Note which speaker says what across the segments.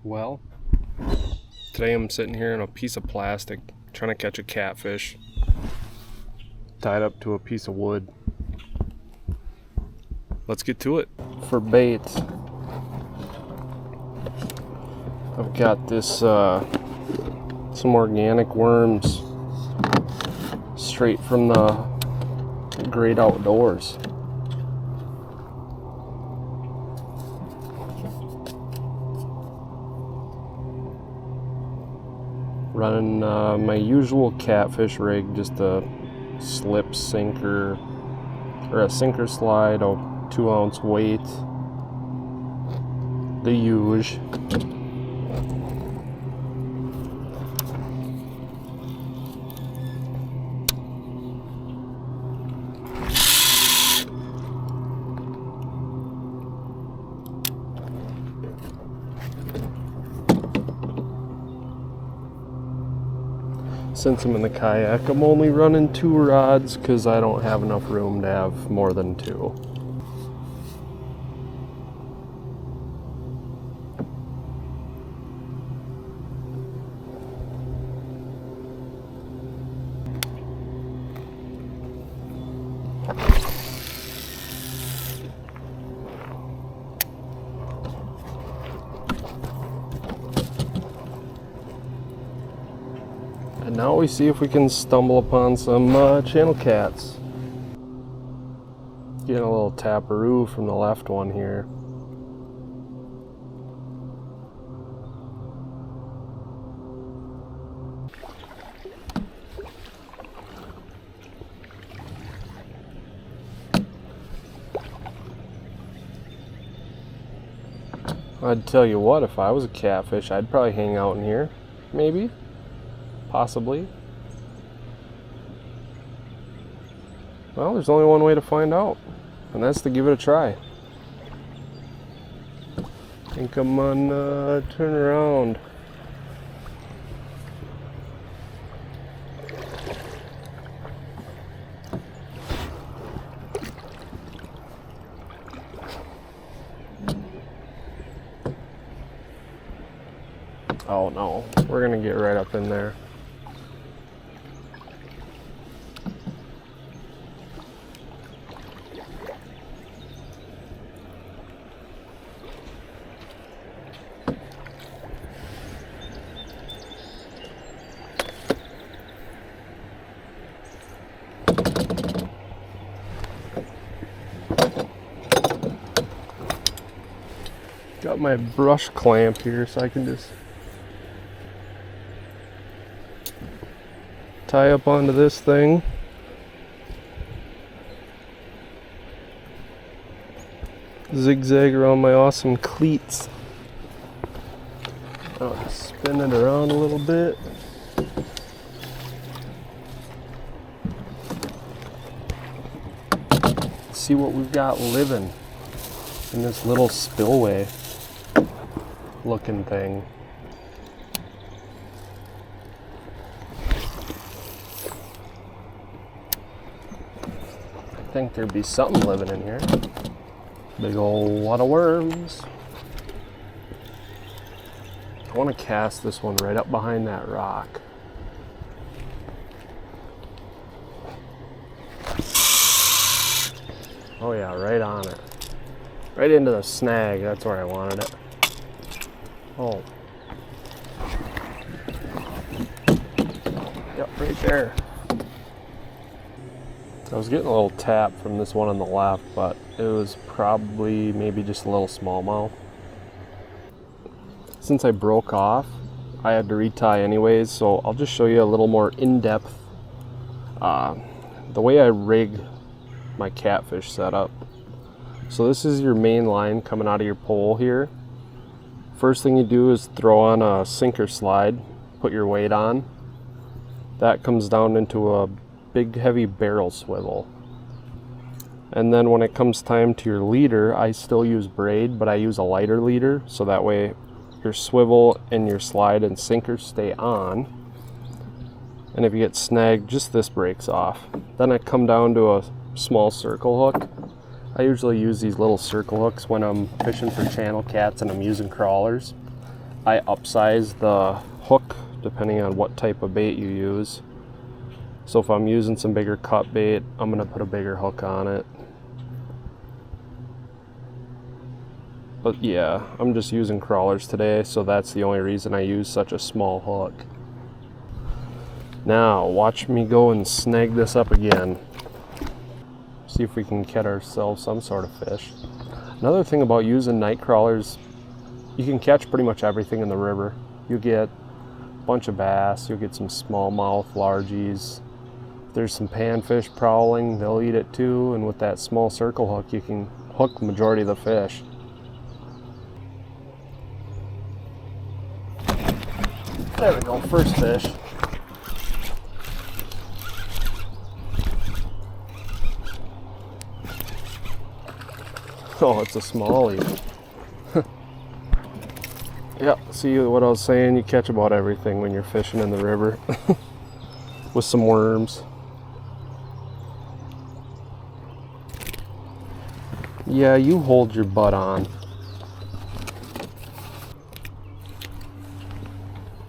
Speaker 1: Well, today I'm sitting here in a piece of plastic trying to catch a catfish tied up to a piece of wood. Let's get to it. For bait, I've got this some organic worms straight from the great outdoors. Running my usual Catfish Rig, just a slip sinker or a sinker slide, a 2-ounce weight, the huge. Since I'm in the kayak, I'm only running 2 rods because I don't have enough room to have more than 2. And now we see if we can stumble upon some channel cats. Getting a little Taparoo from the left one here. I'd tell you what, if I was a catfish, I'd probably hang out in here, maybe. Possibly. Well, there's only one way to find out, and that's to give it a try. I think I'm on turn around. Oh no, we're gonna get right up in there. Got my brush clamp here so I can just tie up onto this thing. Zigzag around my awesome cleats. I'll just spin it around a little bit. See what we've got living in this little spillway looking thing. I think there'd be something living in here. Big old lot of worms. I want to cast this one right up behind that rock. Oh yeah, right on it. Right into the snag, that's where I wanted it. Oh. Yep, right there. I was getting a little tap from this one on the left, but it was probably maybe just a little smallmouth. Since I broke off, I had to retie anyways, so I'll just show you a little more in-depth the way I rig my catfish setup. So this is your main line coming out of your pole here. First thing you do is throw on a sinker slide, put your weight on. That comes down into a big heavy barrel swivel. And then when it comes time to your leader, I still use braid, but I use a lighter leader, so that way your swivel and your slide and sinker stay on. And if you get snagged, just this breaks off. Then I come down to a small circle hook. I usually use these little circle hooks when I'm fishing for channel cats and I'm using crawlers. I upsize the hook depending on what type of bait you use. So if I'm using some bigger cut bait, I'm gonna put a bigger hook on it. But yeah, I'm just using crawlers today, so that's the only reason I use such a small hook. Now, watch me go and snag this up again. See if we can catch ourselves some sort of fish. Another thing about using night crawlers, you can catch pretty much everything in the river. You get a bunch of bass, you'll get some smallmouth, largies. If there's some panfish prowling, they'll eat it too, and with that small circle hook, you can hook the majority of the fish. There we go, first fish. Oh, it's a smallie. Yeah, see what I was saying? You catch about everything when you're fishing in the river with some worms. Yeah, you hold your butt on.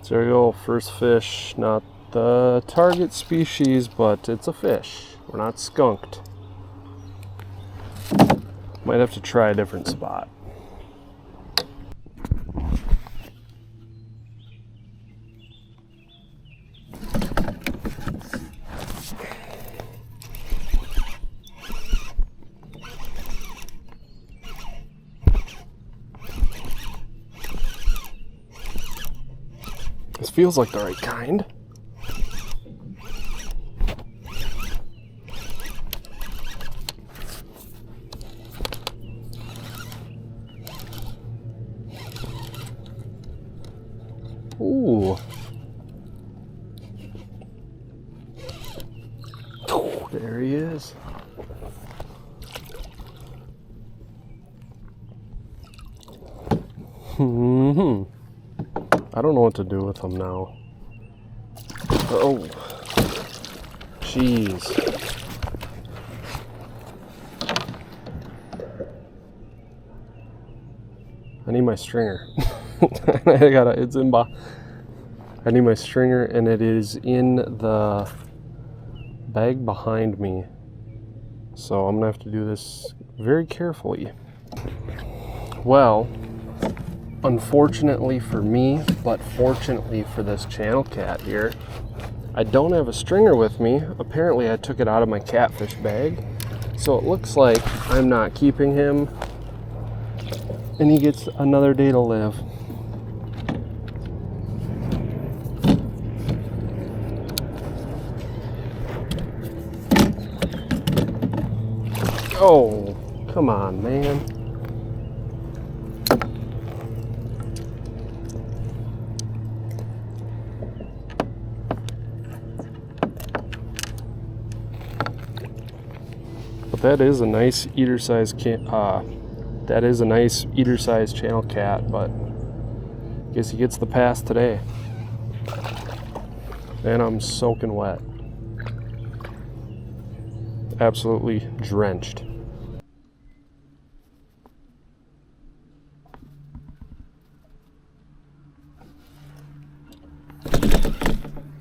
Speaker 1: So there we go, first fish. Not the target species, but it's a fish. We're not skunked. Might have to try a different spot. This feels like the right kind. Ooh. There he is. I don't know what to do with him now. Oh. Jeez. I need my stringer. I need my stringer, and it is in the bag behind me. So I'm gonna have to do this very carefully. Well, unfortunately for me, but fortunately for this channel cat here, I don't have a stringer with me. Apparently I took it out of my catfish bag. So it looks like I'm not keeping him, and he gets another day to live. Oh, come on, man. But that is a nice eater size channel cat, but I guess he gets the pass today. And I'm soaking wet. Absolutely drenched.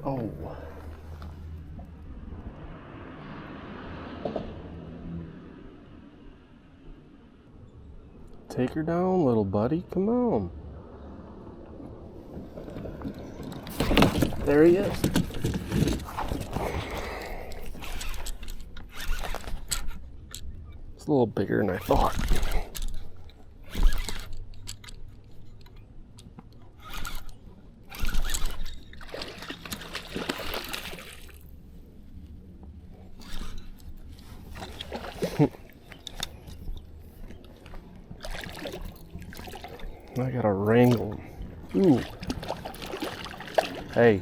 Speaker 1: Oh. Take her down, little buddy. Come on. There he is. It's a little bigger than I thought. I gotta wrangle him. Ooh. Hey.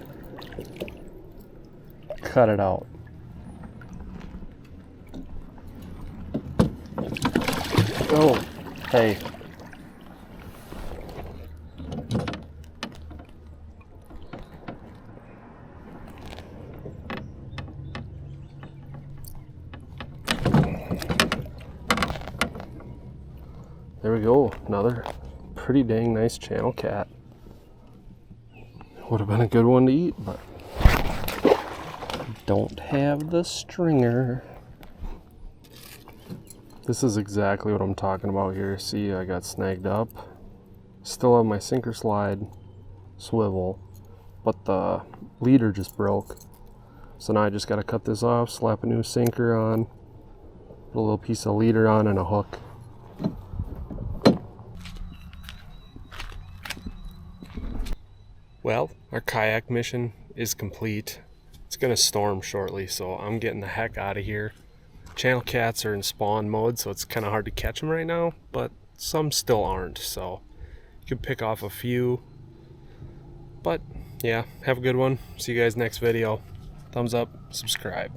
Speaker 1: Cut it out. Oh. Hey. There we go. Another pretty dang nice channel cat. Would have been a good one to eat, but don't have the stringer. This is exactly what I'm talking about here. See, I got snagged up. Still have my sinker slide swivel, but the leader just broke. So now I just got to cut this off, slap a new sinker on, put a little piece of leader on, and a hook. Well, our kayak mission is complete. It's gonna storm shortly, so I'm getting the heck out of here. Channel cats are in spawn mode, so it's kind of hard to catch them right now, but some still aren't, so you can pick off a few. But yeah, have a good one. See you guys next video. Thumbs up, subscribe.